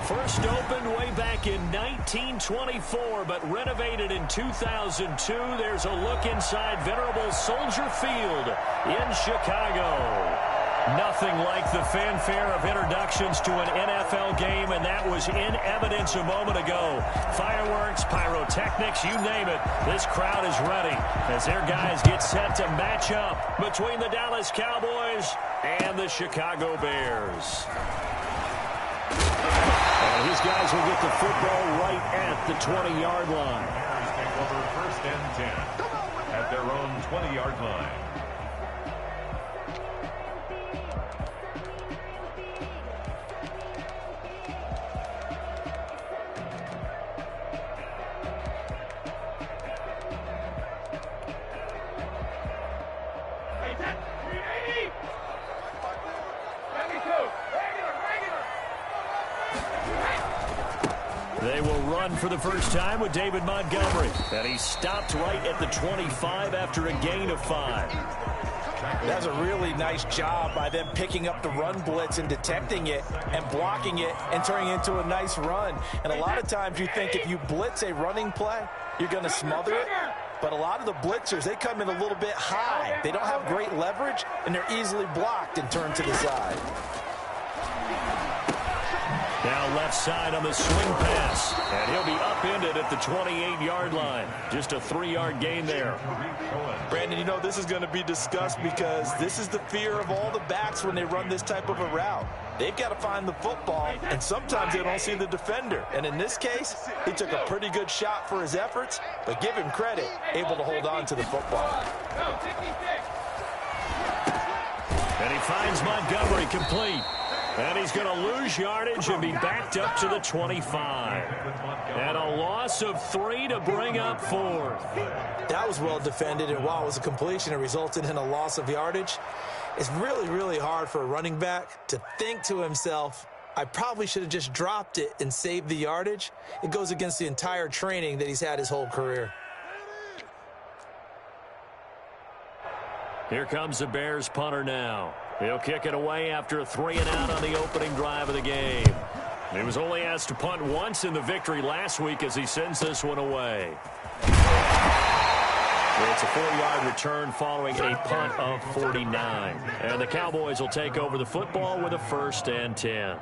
First opened way back in 1924, but renovated in 2002. There's a look inside venerable Soldier Field in Chicago. Nothing like the fanfare of introductions to an NFL game, and that was in evidence a moment ago. Fireworks, pyrotechnics, you name it. This crowd is ready as their guys get set to match up between the Dallas Cowboys and the Chicago Bears. And his guys will get the football right at the 20-yard line. Bears take over 1st and 10 at their own 20-yard line. They will run for the first time with David Montgomery. And he stopped right at the 25 after a gain of 5. That's a really nice job by them picking up the run blitz and detecting it and blocking it and turning it into a nice run. And a lot of times you think if you blitz a running play, you're going to smother it. But a lot of the blitzers, they come in a little bit high. They don't have great leverage, and they're easily blocked and turned to the side. Now left side on the swing pass. And he'll be upended at the 28-yard line. Just a 3-yard gain there. Brandon, you know, this is going to be discussed because this is the fear of all the backs when they run this type of a route. They've got to find the football, and sometimes they don't see the defender. And in this case, he took a pretty good shot for his efforts, but give him credit, able to hold on to the football. And he finds Montgomery complete. And he's going to lose yardage and be backed up to the 25. And a loss of 3 to bring up 4th. That was well defended, and while it was a completion, it resulted in a loss of yardage. It's really, really hard for a running back to think to himself, I probably should have just dropped it and saved the yardage. It goes against the entire training that he's had his whole career. Here comes the Bears punter now. He'll kick it away after a 3-and-out on the opening drive of the game. He was only asked to punt once in the victory last week as he sends this one away. It's a 4-yard return following a punt of 49. And the Cowboys will take over the football with a 1st and 10.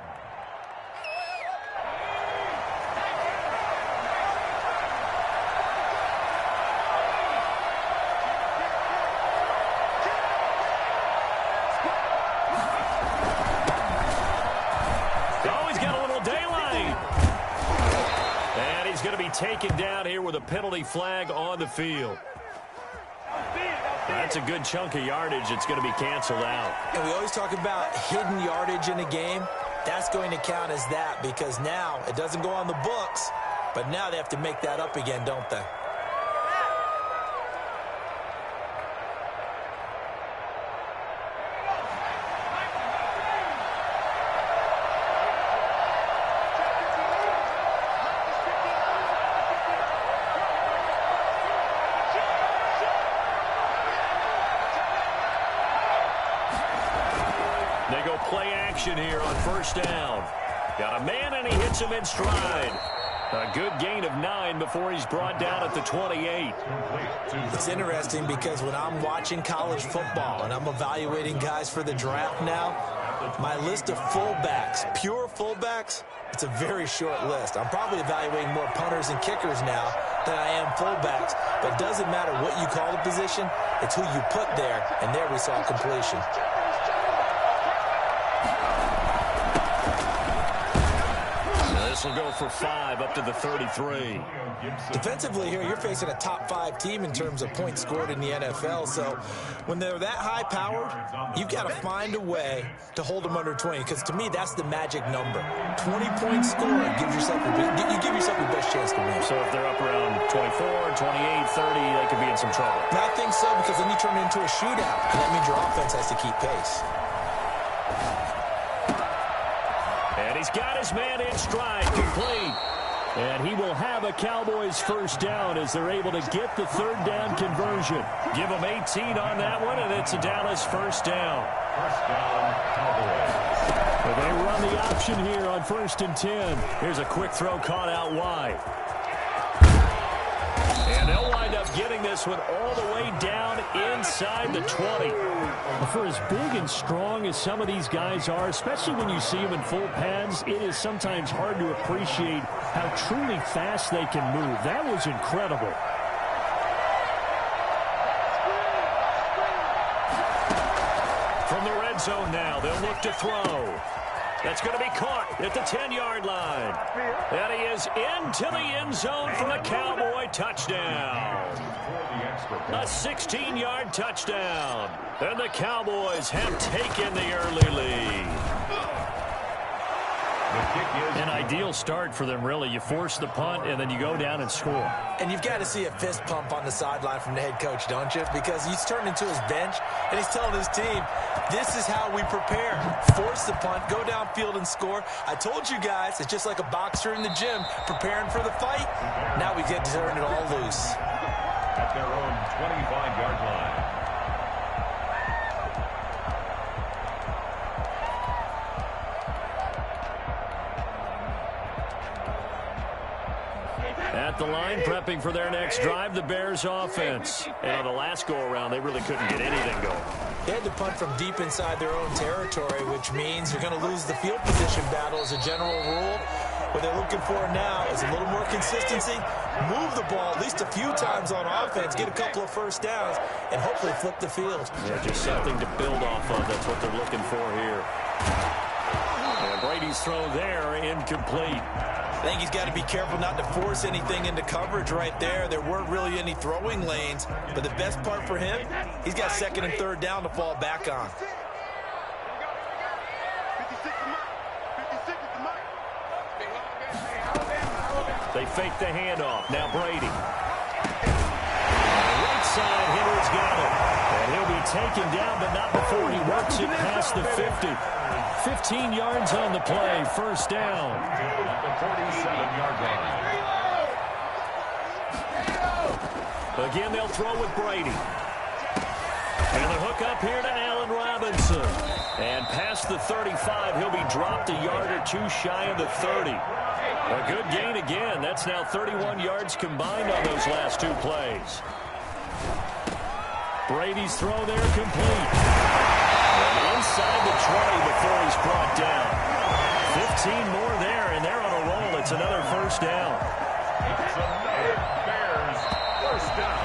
Taken down here with a penalty flag on the field. That's a good chunk of yardage. It's going to be canceled out. And we always talk about hidden yardage in a game. That's going to count as that because now it doesn't go on the books, but now they have to make that up again, don't they? They go play action here on 1st down. Got a man, and he hits him in stride. A good gain of 9 before he's brought down at the 28. It's interesting because when I'm watching college football and I'm evaluating guys for the draft now, my list of fullbacks, pure fullbacks, it's a very short list. I'm probably evaluating more punters and kickers now than I am fullbacks, but it doesn't matter what you call the position, it's who you put there, and there we saw completion. This will go for 5 up to the 33. Defensively here, you're facing a top 5 team in terms of points scored in the NFL. So when they're that high-powered, you've got to find a way to hold them under 20. Because to me, that's the magic number. 20 points scored gives yourself you give yourself your best chance to win. So if they're up around 24, 28, 30, they could be in some trouble. And I think so because then you turn it into a shootout. And that means your offense has to keep pace. And he's got his man in stride, complete. And he will have a Cowboys 1st down as they're able to get the 3rd down conversion. Give him 18 on that one, and it's a Dallas 1st down. 1st down, Cowboys. Well, they run the option here on 1st and 10. Here's a quick throw caught out wide. And they'll wind up getting this one all the way down inside the 20. For as big and strong as some of these guys are, especially when you see them in full pads, it is sometimes hard to appreciate how truly fast they can move. That was incredible. From the red zone now, they'll look to throw. That's going to be caught at the 10-yard line. And he is into the end zone from the Cowboy touchdown. A 16-yard touchdown. And the Cowboys have taken the early lead. An ideal start for them, really. You force the punt, and then you go down and score. And you've got to see a fist pump on the sideline from the head coach, don't you? Because he's turned into his bench, and he's telling his team, this is how we prepare. Force the punt, go downfield and score. I told you guys, it's just like a boxer in the gym preparing for the fight. Now we get to turn it all loose. At their own 25-yard line. At the line, prepping for their next drive, the Bears offense. And on the last go-around, they really couldn't get anything going. They had to punt from deep inside their own territory, which means you're going to lose the field position battle as a general rule. What they're looking for now is a little more consistency, move the ball at least a few times on offense, get a couple of first downs, and hopefully flip the field. Yeah, just something to build off of. That's what they're looking for here. And Brady's throw there, incomplete. I think he's got to be careful not to force anything into coverage right there. There weren't really any throwing lanes, but the best part for him, he's got 2nd and 3rd down to fall back on. They fake the handoff. Now Brady. Right side, Henry's got it. And he'll be taken down, but not before he works it past the 50. 15 yards on the play, 1st down. At the 47-yard line. Again, they'll throw with Brady. And the hook up here to Allen Robinson. And past the 35, he'll be dropped a yard or two shy of the 30. A good gain again. That's now 31 yards combined on those last 2 plays. Brady's throw there complete. And inside the 20 before he's brought down. 15 more there, and they're on a roll. It's another 1st down. It's another Bears 1st down.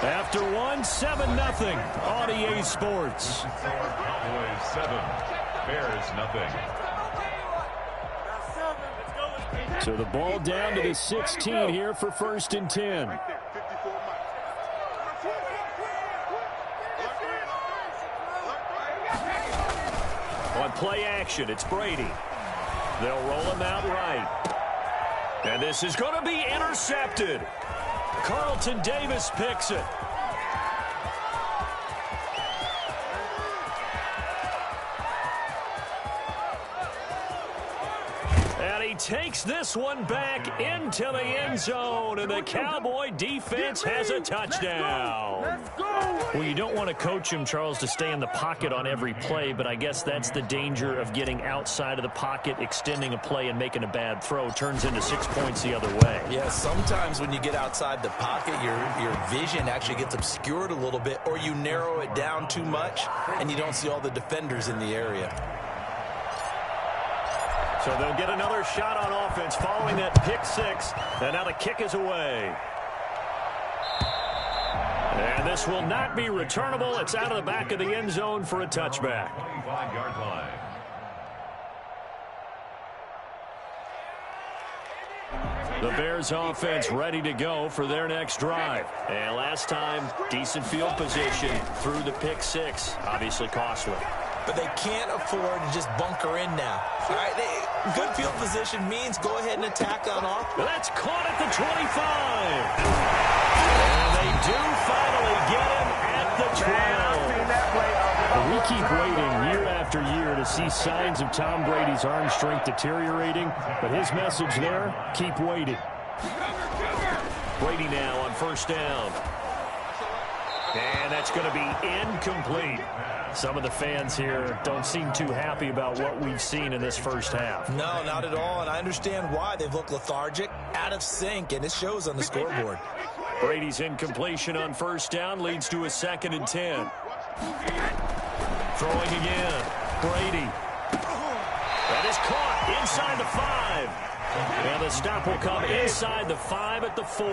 After 7-0 on EA Sports. Cowboys 7, Bears nothing. So the ball down to the 16 here for 1st and 10. On play action, it's Brady. They'll roll him out right. And this is going to be intercepted. Carlton Davis picks it. And he takes this one back into the end zone, and the Cowboy defense has a touchdown. Well, you don't want to coach him, Charles, to stay in the pocket on every play, but I guess that's the danger of getting outside of the pocket, extending a play, and making a bad throw. Turns into 6 points the other way. Yeah, sometimes when you get outside the pocket, your vision actually gets obscured a little bit, or you narrow it down too much, and you don't see all the defenders in the area. So they'll get another shot on offense following that pick 6, and now the kick is away. And this will not be returnable. It's out of the back of the end zone for a touchback. 25-yard line. The Bears offense ready to go for their next drive. And last time, decent field position through the pick 6. Obviously costly. But they can't afford to just bunker in now. All right, good field position means go ahead and attack on off. That's caught at the 25. And they do finally get him at the 12. We keep waiting year after year to see signs of Tom Brady's arm strength deteriorating. But his message there, keep waiting. Brady now on 1st down. And that's going to be incomplete. Some of the fans here don't seem too happy about what we've seen in this first half. No, not at all, and I understand why. They've looked lethargic, out of sync, and it shows on the scoreboard. Brady's incompletion on first down leads to a 2nd and 10. Throwing again. Brady. That is caught inside the 5. And the stop will come inside the 5 at the 4.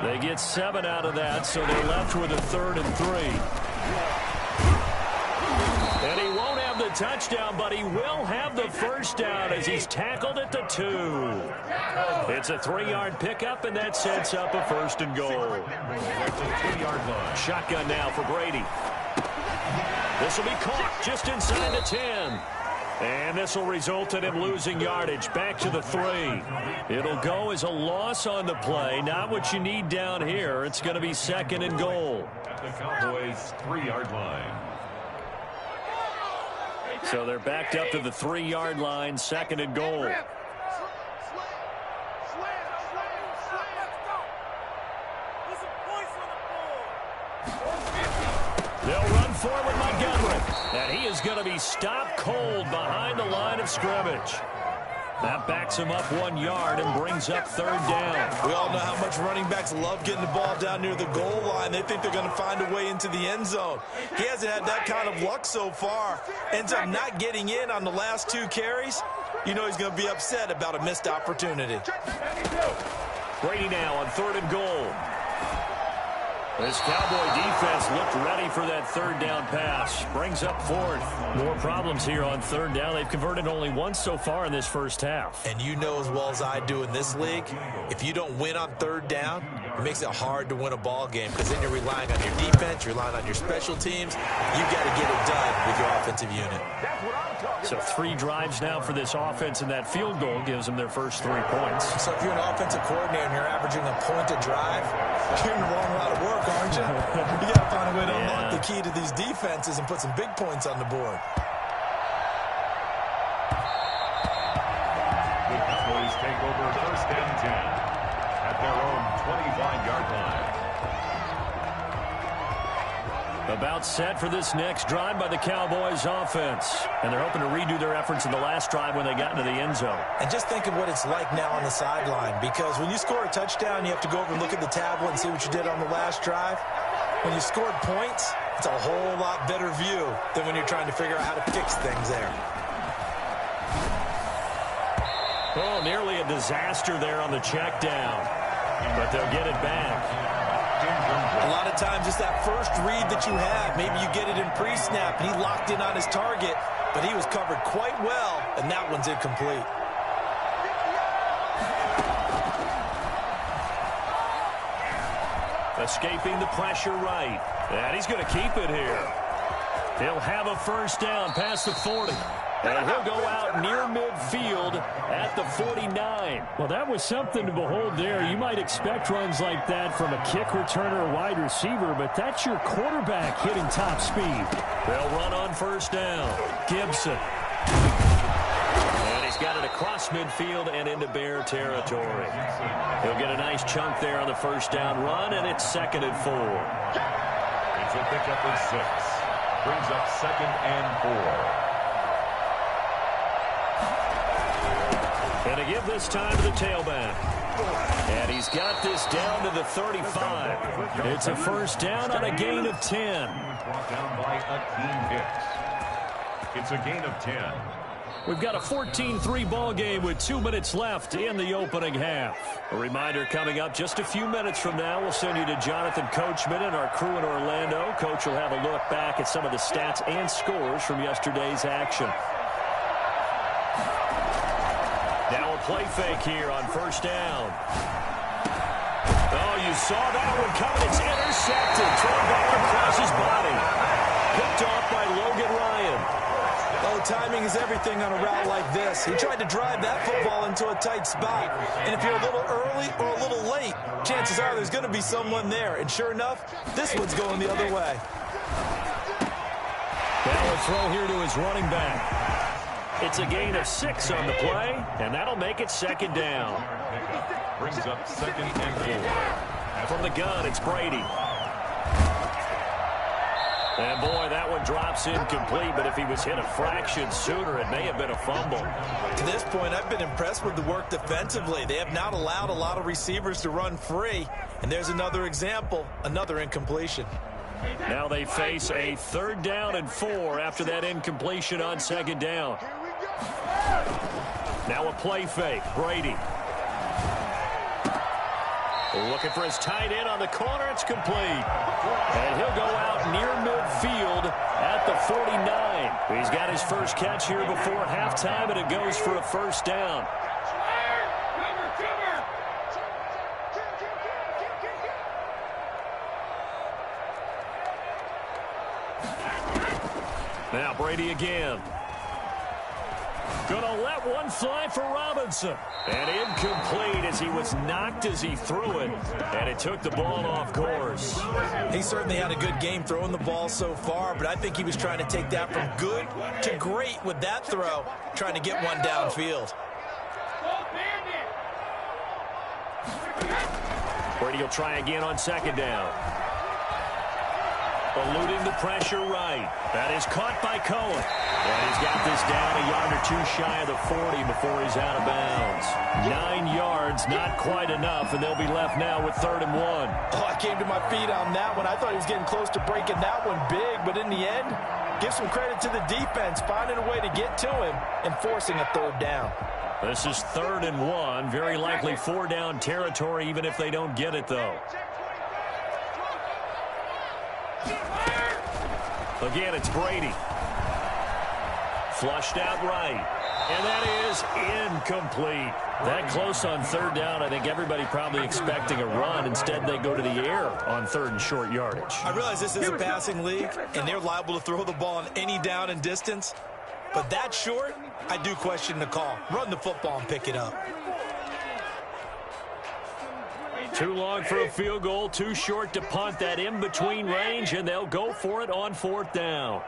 They get 7 out of that, so they're left with a 3rd and 3. And he won't have the touchdown, but he will have the first down as he's tackled at the 2. It's a 3-yard pickup, and that sets up a 1st and goal. Shotgun now for Brady. This will be caught just inside the 10. And this will result in him losing yardage back to the 3. It'll go as a loss on the play. Not what you need down here. It's going to be 2nd and goal. At the Cowboys' 3-yard line. So they're backed up to the 3-yard line, 2nd and goal. They'll run forward Montgomery. And he is going to be stopped cold behind the line of scrimmage. That backs him up 1 yard and brings up 3rd down. We all know how much running backs love getting the ball down near the goal line. They think they're going to find a way into the end zone. He hasn't had that kind of luck so far. Ends up not getting in on the last 2 carries. You know he's going to be upset about a missed opportunity. Brady now on 3rd and goal. This Cowboy defense looked ready for that 3rd down pass. Brings up 4th. More problems here on 3rd down. They've converted only once so far in this first half. And you know as well as I do in this league, if you don't win on 3rd down, it makes it hard to win a ball game because then you're relying on your defense, you're relying on your special teams. You've got to get it done with your offensive unit. So 3 drives now for this offense, and that field goal gives them their first 3 points. So if you're an offensive coordinator and you're averaging a point a drive, you're in the wrong line of work, aren't you? You got to find a way to unlock the key to these defenses and put some big points on the board. The Cowboys take over 1st and 10 at their own 25-yard line. About set for this next drive by the Cowboys offense. And they're hoping to redo their efforts in the last drive when they got into the end zone. And just think of what it's like now on the sideline, because when you score a touchdown, you have to go over and look at the tablet and see what you did on the last drive. When you scored points, it's a whole lot better view than when you're trying to figure out how to fix things there. Oh, nearly a disaster there on the check down. But they'll get it back. A lot of times it's that first read that you have. Maybe you get it in pre-snap, and he locked in on his target, but he was covered quite well, and that one's incomplete. Escaping the pressure right. And he's going to keep it here. He'll have a first down past the 40. And he'll go out near midfield at the 49. Well, that was something to behold there. You might expect runs like that from a kick returner or wide receiver, but that's your quarterback hitting top speed. They'll run on first down. Gibson. And he's got it across midfield and into Bear territory. He'll get a nice chunk there on the first down run, and it's 2nd and 4. It's a pickup of 6. Brings up 2nd and 4. And to give this time to the tailback. And he's got this down to the 35. It's a first down on a gain of 10. Brought down by Akeem Hicks. It's a gain of 10. We've got a 14-3 ball game with 2 minutes left in the opening half. A reminder coming up just a few minutes from now. We'll send you to Jonathan Coachman and our crew in Orlando. Coach will have a look back at some of the stats and scores from yesterday's action. Now a play fake here on first down. Oh, you saw that one coming. It's intercepted. Thrown back across his body. Picked off by Logan Ryan. Oh, timing is everything on a route like this. He tried to drive that football into a tight spot. And if you're a little early or a little late, chances are there's going to be someone there. And sure enough, this one's going the other way. Now a throw here to his running back. It's a gain of 6 on the play, and that'll make it 2nd down. Brings up 2nd and 4. From the gun, it's Brady. And, boy, that one drops incomplete, but if he was hit a fraction sooner, it may have been a fumble. To this point, I've been impressed with the work defensively. They have not allowed a lot of receivers to run free. And there's another example, another incompletion. Now they face a 3rd down and 4 after that incompletion on 2nd down. Now a play fake. Brady. Looking for his tight end on the corner. It's complete. And he'll go out near midfield at the 49. He's got his first catch here before halftime, and it goes for a 1st down. Now Brady again. Gonna let one fly for Robinson. And incomplete as he was knocked as he threw it. And it took the ball off course. He certainly had a good game throwing the ball so far, but I think he was trying to take that from good to great with that throw, trying to get one downfield. Brady will try again on 2nd down. Eluding the pressure right. That is caught by Cohen. And he's got this down a yard or 2 shy of the 40 before he's out of bounds. 9 yards, not quite enough, and they'll be left now with 3rd and 1. Oh, I came to my feet on that one. I thought he was getting close to breaking that one big, but in the end, give some credit to the defense, finding a way to get to him and forcing a 3rd down. This is 3rd and 1. Very likely 4-down territory, even if they don't get it, though. Again, it's Brady. Flushed out right. And that is incomplete. That close on 3rd down, I think everybody probably expecting a run. Instead, they go to the air on 3rd and short yardage. I realize this is a passing league, and they're liable to throw the ball on any down and distance. But that short, I do question the call. Run the football and pick it up. Too long for a field goal, too short to punt. That in-between range, and they'll go for it on 4th down.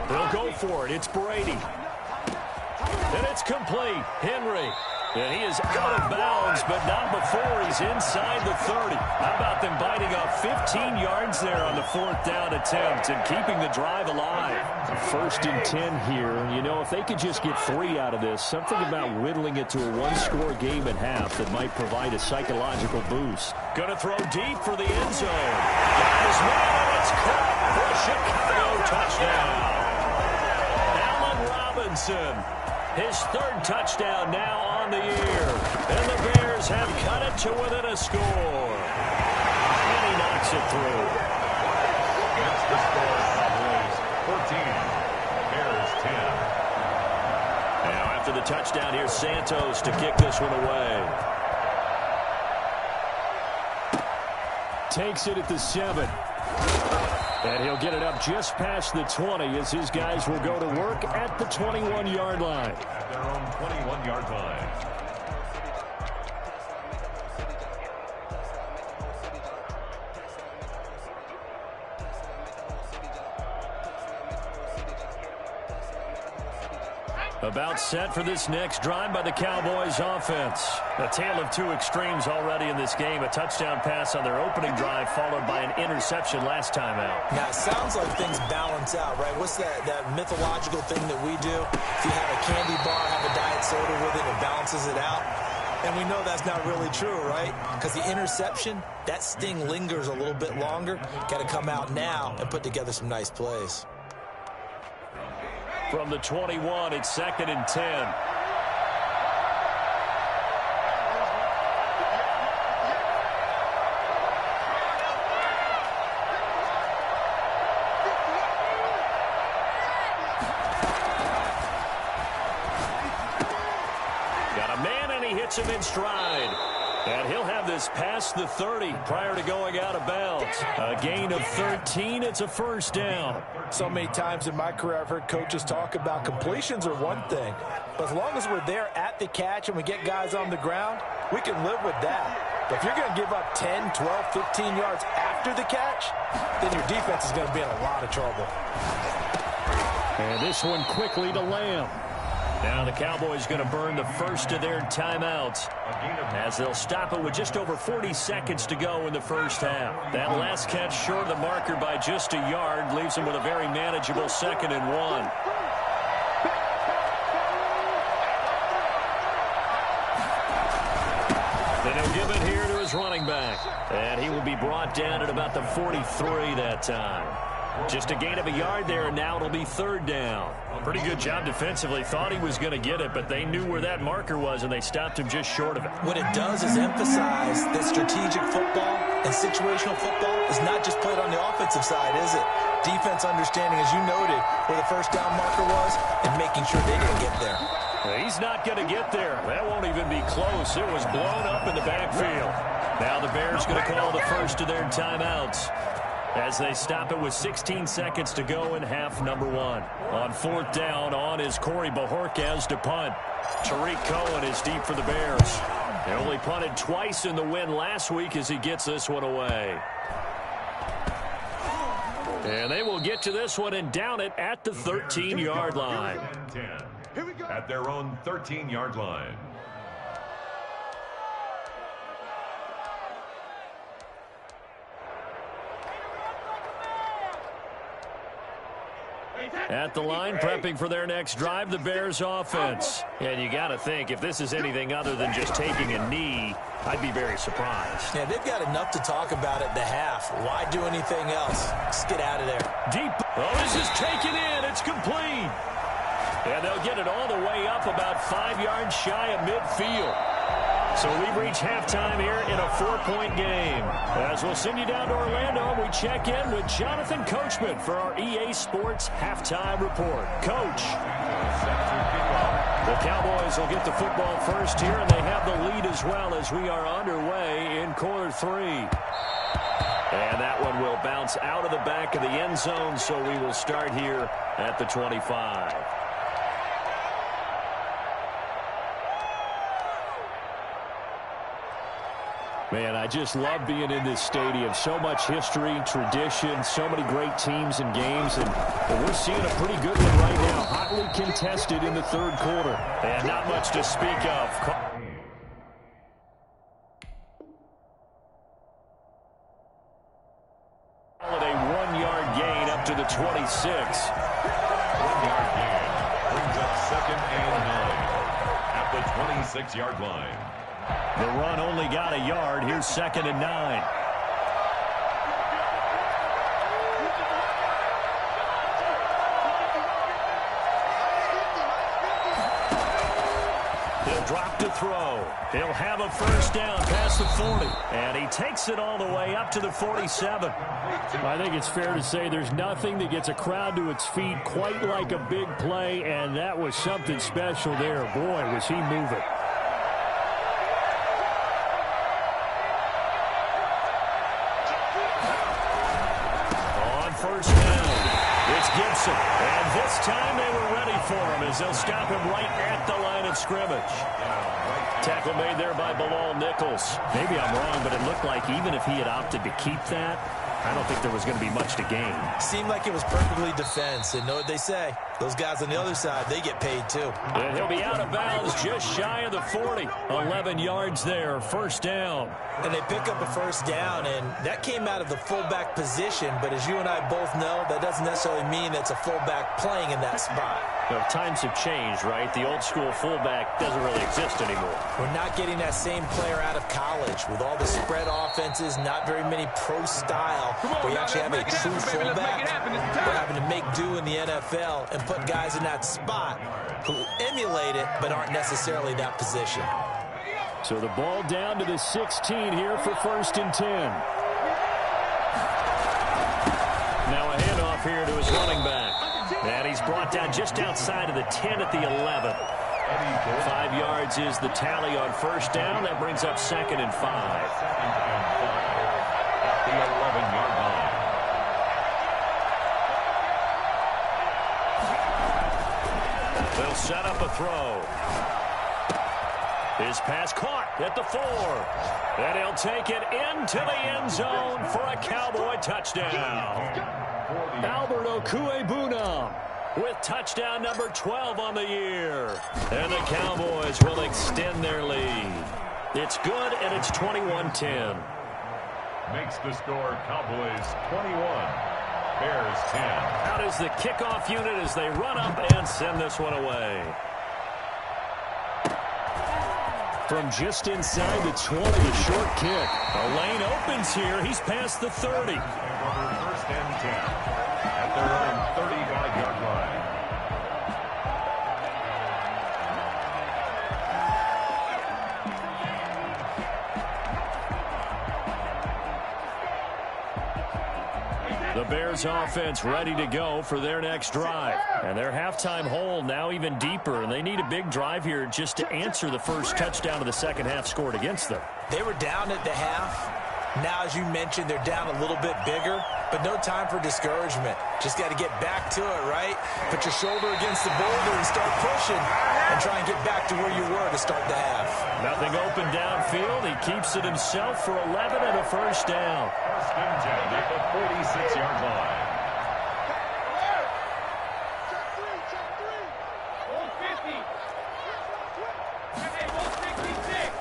They'll go for it. It's Brady. And it's complete. Henry. And he is out of bounds, but not before he's inside the 30. How about them biting off 15 yards there on the 4th down attempt and keeping the drive alive? 1st and 10 here. You know, if they could just get 3 out of this, something about whittling it to a 1-score game at half that might provide a psychological boost. Going to throw deep for the end zone. Got his man, and it's caught for a Chicago touchdown. Allen Robinson, his 3rd touchdown now on the year. And the Bears have cut it to within a score. And he knocks it through. That's the score. Cowboys 14. Bears 10. Now after the touchdown, here's Santos to kick this one away. Takes it at the 7. And he'll get it up just past the 20 as his guys will go to work at the 21-yard line. At their own 21-yard line. About set for this next drive by the Cowboys offense. A tale of 2 extremes already in this game. A touchdown pass on their opening drive followed by an interception last time out. Now, it sounds like things balance out, right? What's that mythological thing that we do? If you have a candy bar, have a diet soda with it, it balances it out. And we know that's not really true, right? Because the interception, that sting lingers a little bit longer. Got to come out now and put together some nice plays. From the 21, it's 2nd and 10. Got a man, and he hits him in stride. And he'll have this past the 30 prior to going out of bounds. A gain of 13. It's a 1st down. So many times in my career I've heard coaches talk about completions are one thing. But as long as we're there at the catch and we get guys on the ground, we can live with that. But if you're going to give up 10, 12, 15 yards after the catch, then your defense is going to be in a lot of trouble. And this one quickly to Lamb. Now the Cowboys going to burn the first of their timeouts as they'll stop it with just over 40 seconds to go in the first half. That last catch short of the marker by just a yard leaves them with a very manageable 2nd and 1. Then he'll give it here to his running back. And he will be brought down at about the 43 that time. Just a gain of a yard there, and now it'll be 3rd down. Pretty good job defensively. Thought he was going to get it, but they knew where that marker was, and they stopped him just short of it. What it does is emphasize that strategic football and situational football is not just played on the offensive side, is it? Defense understanding, as you noted, where the first down marker was and making sure they didn't get there. He's not going to get there. That won't even be close. It was blown up in the backfield. Now the Bears going to call the first of their timeouts as they stop it with 16 seconds to go in half number 1. On 4th down, on is Corey Bojorquez to punt. Tariq Cohen is deep for the Bears. They only punted twice in the win last week as he gets this one away. And they will get to this one and down it at the 13-yard line. At their own 13-yard line. At the line, prepping for their next drive, the Bears offense. And you got to think, if this is anything other than just taking a knee, I'd be very surprised. Yeah, they've got enough to talk about at the half. Why do anything else? Let's get out of there. Deep. Oh, this is taken in. It's complete. And they'll get it all the way up about 5 yards shy of midfield. So we've reached halftime here in a 4-point game. As we'll send you down to Orlando, we check in with Jonathan Coachman for our EA Sports Halftime Report. Coach. The Cowboys will get the football first here, and they have the lead as well as we are underway in quarter 3. And that one will bounce out of the back of the end zone, so we will start here at the 25. Man, I just love being in this stadium. So much history, tradition, so many great teams and games. And we're seeing a pretty good one right now. Hotly contested in the 3rd quarter. And not much to speak of. Call it a 1-yard gain up to the 26. 1-yard gain brings up 2nd and 9 at the 26-yard line. The run only got a yard. Here's 2nd and 9. He'll drop to throw. He'll have a first down past the 40. And he takes it all the way up to the 47. I think it's fair to say there's nothing that gets a crowd to its feet quite like a big play, and that was something special there. Boy, was he moving. First down, it's Gibson. And this time they were ready for him as they'll stop him right at the line of scrimmage. Tackle made there by Bilal Nichols. Maybe I'm wrong, but it looked like even if he had opted to keep that, I don't think there was going to be much to gain. Seemed like it was perfectly defense. And know what they say? Those guys on the other side, they get paid too. And he'll be out of bounds just shy of the 40. 11 yards there, first down. And they pick up a first down, and that came out of the fullback position. But as you and I both know, that doesn't necessarily mean it's a fullback playing in that spot. You know, times have changed, right? The old school fullback doesn't really exist anymore. We're not getting that same player out of college with all the spread offenses, not very many pro style, where you actually have a true fullback. We're having to make do in the NFL and put guys in that spot who emulate it but aren't necessarily that position. So the ball down to the 16 here for 1st and 10. Now a handoff here to his running back. And he's brought down just outside of the 10 at the 11. 5 yards is the tally on first down. That brings up 2nd and 5. At the 11-yard line. They'll set up a throw. His pass caught at the 4. And he'll take it into the end zone for a Cowboy touchdown. Albert Okwuegbunam with touchdown number 12 on the year. And the Cowboys will extend their lead. It's good, and it's 21-10. Makes the score Cowboys 21, Bears 10. Out is the kickoff unit as they run up and send this one away. From just inside the 20, a short kick. The lane opens here. He's past the 30. First and 10 at their own 35-yard line. The Bears offense ready to go for their next drive. And their halftime hole now even deeper, and they need a big drive here just to answer the first touchdown of the second half scored against them. They were down at the half. Now, as you mentioned, they're down a little bit bigger, but no time for discouragement. Just got to get back to it, right? Put your shoulder against the boulder and start pushing and try and get back to where you were to start the half. Nothing open downfield. He keeps it himself for 11 and a first down. First and 10 at the 46-yard line.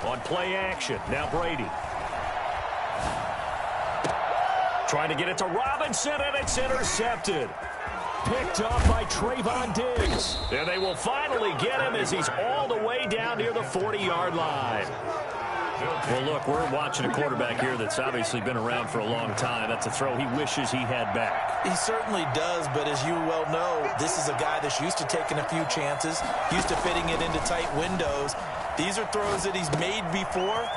On play action, now Brady. Trying to get it to Robinson, and it's intercepted. Picked off by Trayvon Diggs. And they will finally get him as he's all the way down near the 40-yard line. Well, look, we're watching a quarterback here that's obviously been around for a long time. That's a throw he wishes he had back. He certainly does, but as you well know, this is a guy that's used to taking a few chances, used to fitting it into tight windows. These are throws that he's made before.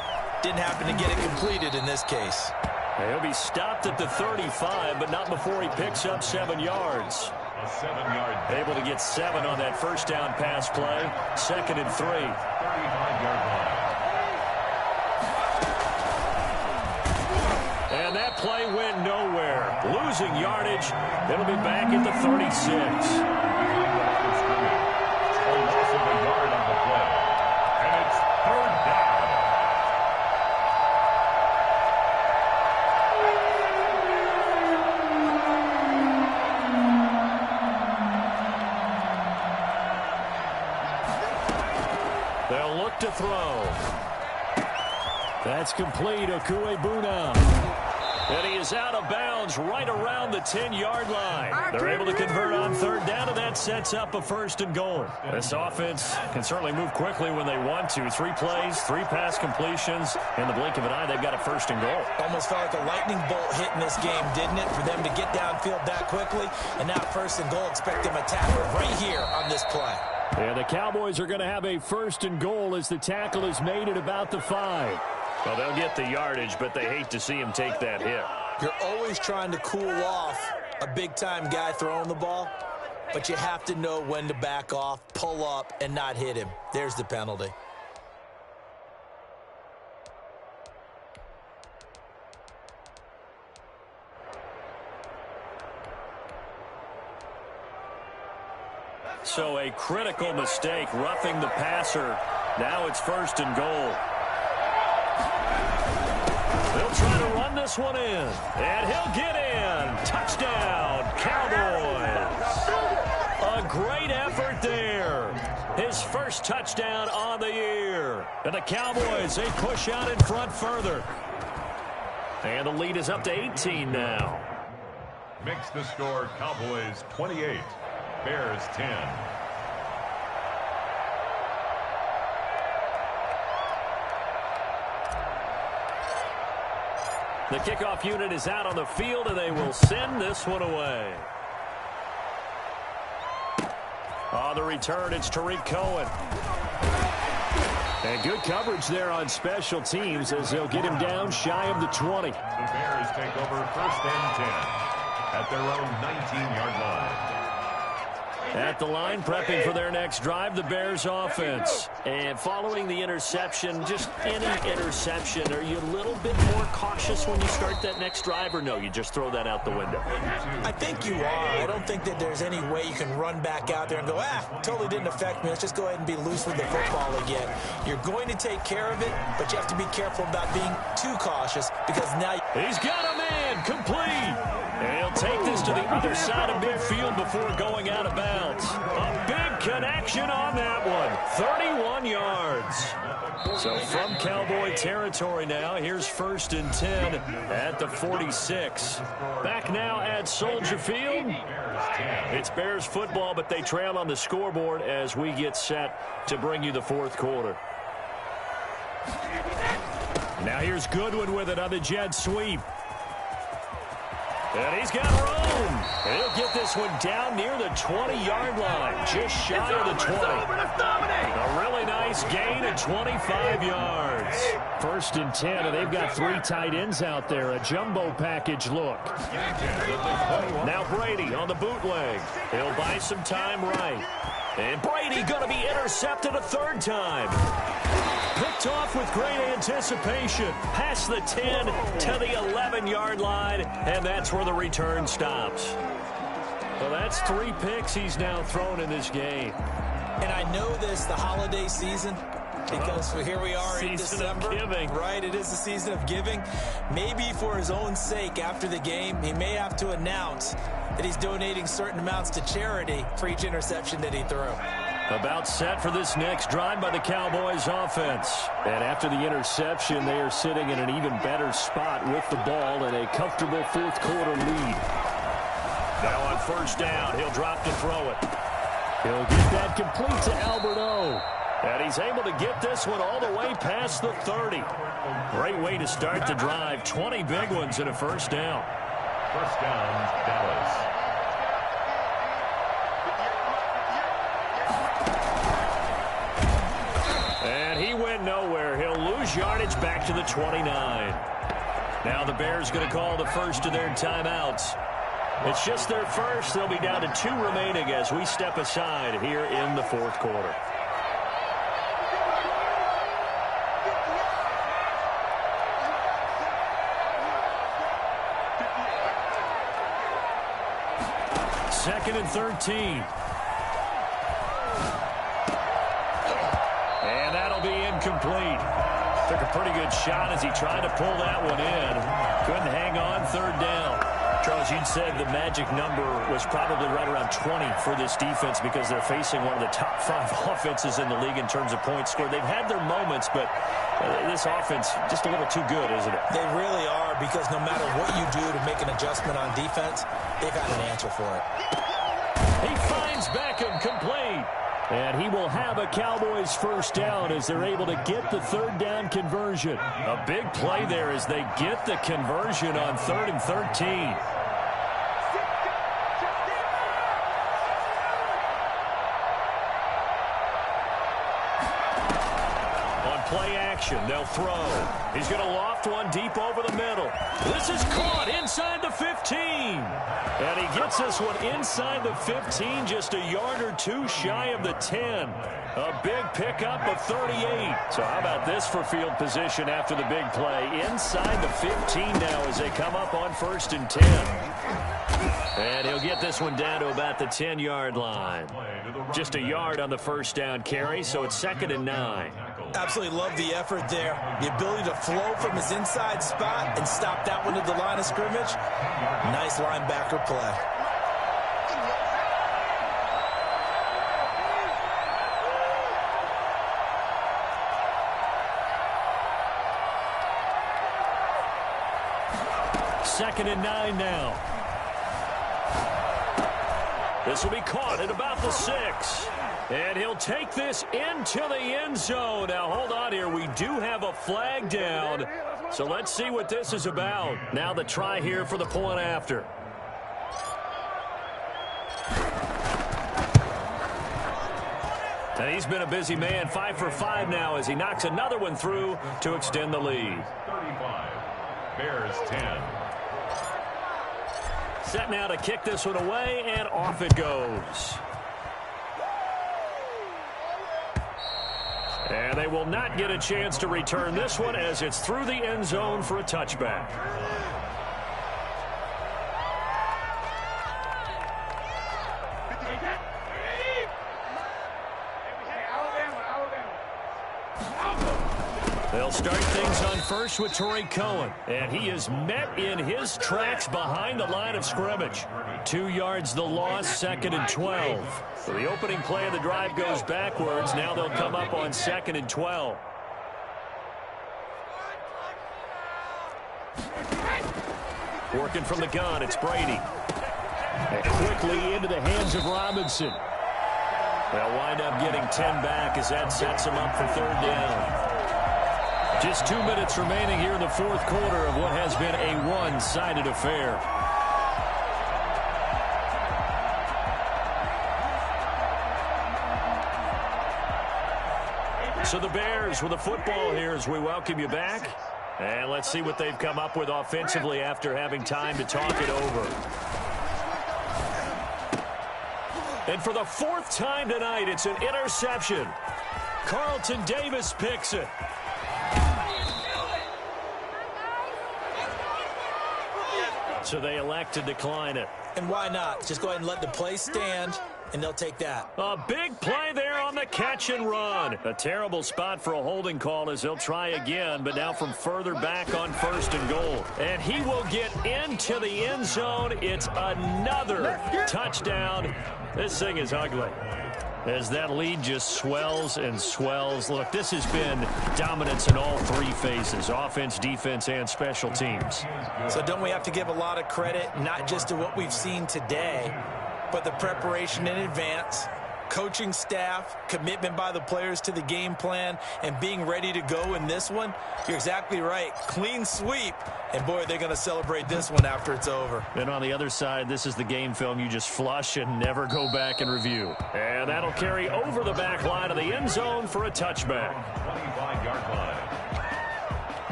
Didn't happen to get it completed in this case. He'll be stopped at the 35, but not before he picks up 7 yards. A 7-yard. Able to get 7 on that first down pass play. 2nd and 3. 35-yard line. And that play went nowhere. Losing yardage. It'll be back at the 36. A loss of a yard on the play. And it's 3rd down. They'll look to throw. That's complete. Okuebuna. And he is out of bounds right around the 10-yard line. They're able to convert on 3rd down, and that sets up a 1st and goal. This offense can certainly move quickly when they want to. 3 plays, 3 pass completions. In the blink of an eye, they've got a 1st and goal. Almost felt like a lightning bolt hit in this game, didn't it? For them to get downfield that quickly. And now 1st and goal. Expect them to tackle right here on this play. And the Cowboys are going to have a 1st and goal as the tackle is made at about the 5. Well, they'll get the yardage, but they hate to see him take that hit. You're always trying to cool off a big-time guy throwing the ball, but you have to know when to back off, pull up, and not hit him. There's the penalty. So a critical mistake, roughing the passer. Now it's 1st and goal. They'll try to run this one in, and he'll get in. Touchdown, Cowboys. A great effort there. His first touchdown on the year. And the Cowboys, they push out in front further. And the lead is up to 18 now. Makes the score Cowboys 28, Bears 10. The kickoff unit is out on the field, and they will send this one away. On the return, it's Tariq Cohen. And good coverage there on special teams as they'll get him down shy of the 20. The Bears take over 1st and 10 at their own 19-yard line. At the line, prepping for their next drive, the Bears offense. And following the interception, just any interception, are you a little bit more cautious when you start that next drive, or no, you just throw that out the window? I think you are. I don't think that there's any way you can run back out there and go, totally didn't affect me. Let's just go ahead and be loose with the football again. You're going to take care of it, but you have to be careful about being too cautious because now... He's got a man, complete. And he'll take this to the other side of midfield before going out of bounds. A big connection on that one. 31 yards. So from Cowboy territory now, here's 1st and 10 at the 46. Back now at Soldier Field. It's Bears football, but they trail on the scoreboard as we get set to bring you the 4th quarter. Now here's Goodwin with it on the jet sweep. And he's got room. He'll get this one down near the 20-yard line, just shy of the 20. A really nice gain of 25 yards. 1st and 10, and they've got 3 tight ends out there. A jumbo package look. Now Brady on the bootleg. He'll buy some time right. And Brady going to be intercepted a 3rd time. Picked off with great anticipation. Past the 10 to the 11-yard line, and that's where the return stops. Well, that's 3 picks he's now thrown in this game. And I know this, the holiday season, because here we are in December. Right, it is the season of giving. Maybe for his own sake after the game, he may have to announce that he's donating certain amounts to charity for each interception that he threw. About set for this next drive by the Cowboys offense. And after the interception, they are sitting in an even better spot with the ball and a comfortable 4th quarter lead. Now on 1st down, he'll drop to throw it. He'll get that complete to Albert O. And he's able to get this one all the way past the 30. Great way to start the drive. 20 big ones and a 1st down. 1st down, Dallas. And he went nowhere. He'll lose yardage back to the 29. Now the Bears going to call the first of their timeouts. It's just their first. They'll be down to 2 remaining as we step aside here in the 4th quarter. Second and 13. And that'll be incomplete. Took a pretty good shot as he tried to pull that one in. Couldn't hang on 3rd down. Charles, you'd said the magic number was probably right around 20 for this defense because they're facing one of the top 5 offenses in the league in terms of points scored. They've had their moments, but this offense just a little too good, isn't it? They really are, because no matter what you do to make an adjustment on defense, they've got an answer for it. He finds Beckham complete. And he will have a Cowboys 1st down as they're able to get the 3rd down conversion. A big play there as they get the conversion on 3rd and 13. Play action. They'll throw. He's going to loft one deep over the middle. This is caught inside the 15. And he gets this one inside the 15, just a yard or 2 shy of the 10. A big pickup of 38. So how about this for field position after the big play? Inside the 15 now as they come up on 1st and 10. And he'll get this one down to about the 10-yard line. Just a yard on the 1st down carry, so it's 2nd and 9. Absolutely love the effort there. The ability to flow from his inside spot and stop that one at the line of scrimmage. Nice linebacker play. Second and 9 now. This will be caught at about the 6. And he'll take this into the end zone. Now, hold on here. We do have a flag down. So let's see what this is about. Now the try here for the point after. And he's been a busy man. 5 for 5 now as he knocks another one through to extend the lead. 35. Bears 10. Set now to kick this one away, and off it goes. And they will not get a chance to return this one as it's through the end zone for a touchback. They'll start things on first with Tariq Cohen. And he is met in his tracks behind the line of scrimmage. 2 yards the loss, 2nd and 12. So the opening play of the drive goes backwards. Now they'll come up on 2nd and 12. Working from the gun, it's Brady. And quickly into the hands of Robinson. They'll wind up getting 10 back as that sets them up for 3rd down. Just 2 minutes remaining here in the 4th quarter of what has been a one-sided affair. So the Bears with the football here as we welcome you back. And let's see what they've come up with offensively after having time to talk it over. And for the 4th time tonight, it's an interception. Carlton Davis picks it. So they elect to decline it. And why not? Just go ahead and let the play stand, and they'll take that. A big play there on the catch and run. A terrible spot for a holding call as they'll try again, but now from further back on 1st and goal. And he will get into the end zone. It's another touchdown. This thing is ugly as that lead just swells and swells. Look, this has been dominance in all 3 phases, offense, defense, and special teams. So don't we have to give a lot of credit, not just to what we've seen today, but the preparation in advance, coaching staff, commitment by the players to the game plan, and being ready to go in this one? You're exactly right. Clean sweep. And, boy, they're going to celebrate this one after it's over. And on the other side, this is the game film you just flush and never go back and review. And that'll carry over the back line of the end zone for a touchback. 25-yard line.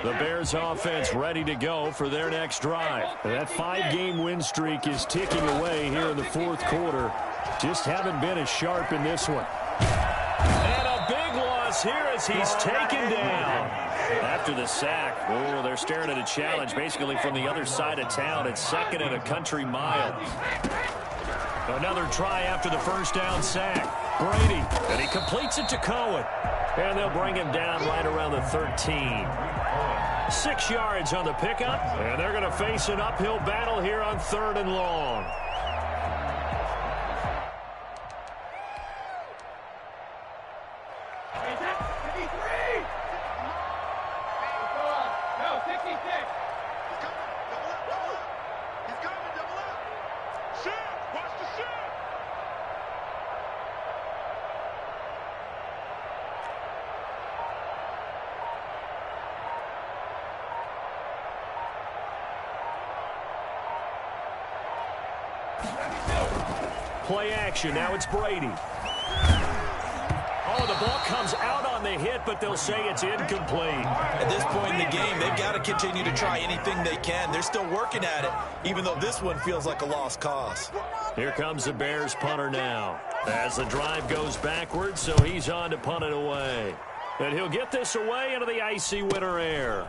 The Bears offense ready to go for their next drive. That 5-game win streak is ticking away here in the 4th quarter. Just haven't been as sharp in this one. And a big loss here as he's taken down. After the sack, oh, they're staring at a challenge basically from the other side of town. It's 2nd and a country mile. Another try after the 1st down sack. Brady, and he completes it to Cohen. And they'll bring him down right around the 13. 6 yards on the pickup, and they're going to face an uphill battle here on 3rd and long. Play action. Now it's Brady. Oh, the ball comes out on the hit, but they'll say it's incomplete. At this point in the game, they've got to continue to try anything they can. They're still working at it, even though this one feels like a lost cause. Here comes the Bears punter now. As the drive goes backwards, so he's on to punt it away. And he'll get this away into the icy winter air.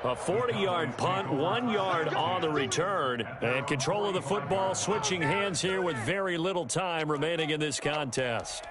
A 40-yard punt, 1 yard on the return. And control of the football switching hands here with very little time remaining in this contest.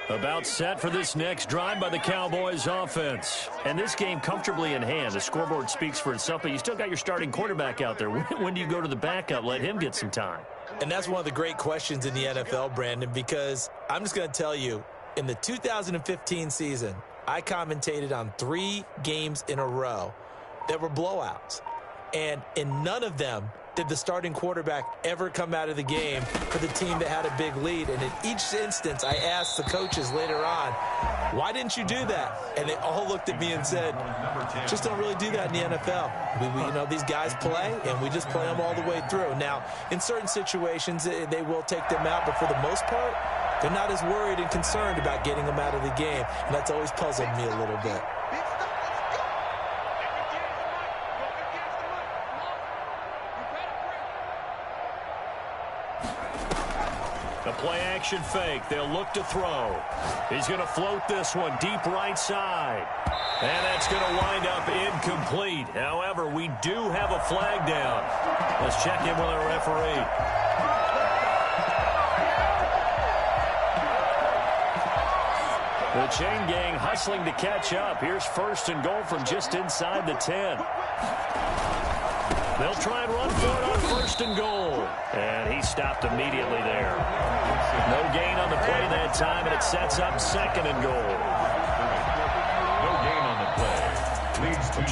About set for this next drive by the Cowboys offense. And this game comfortably in hand. The scoreboard speaks for itself, but you still got your starting quarterback out there. When do you go to the backup? Let him get some time. And that's one of the great questions in the NFL, Brandon, because I'm just going to tell you, in the 2015 season, I commentated on 3 games in a row that were blowouts. And in none of them did the starting quarterback ever come out of the game for the team that had a big lead. And in each instance, I asked the coaches later on, why didn't you do that? And they all looked at me and said, just don't really do that in the NFL. You know, these guys play, and we just play them all the way through. Now, in certain situations, they will take them out, but for the most part, they're not as worried and concerned about getting them out of the game. And that's always puzzled me a little bit. The play-action fake. They'll look to throw. He's going to float this one deep right side. And that's going to wind up incomplete. However, we do have a flag down. Let's check in with our referee. The chain gang hustling to catch up. Here's first and goal from just inside the 10. They'll try and run for it on first and goal. And he stopped immediately there. No gain on the play that time, and it sets up second and goal. No gain on the play. Leads to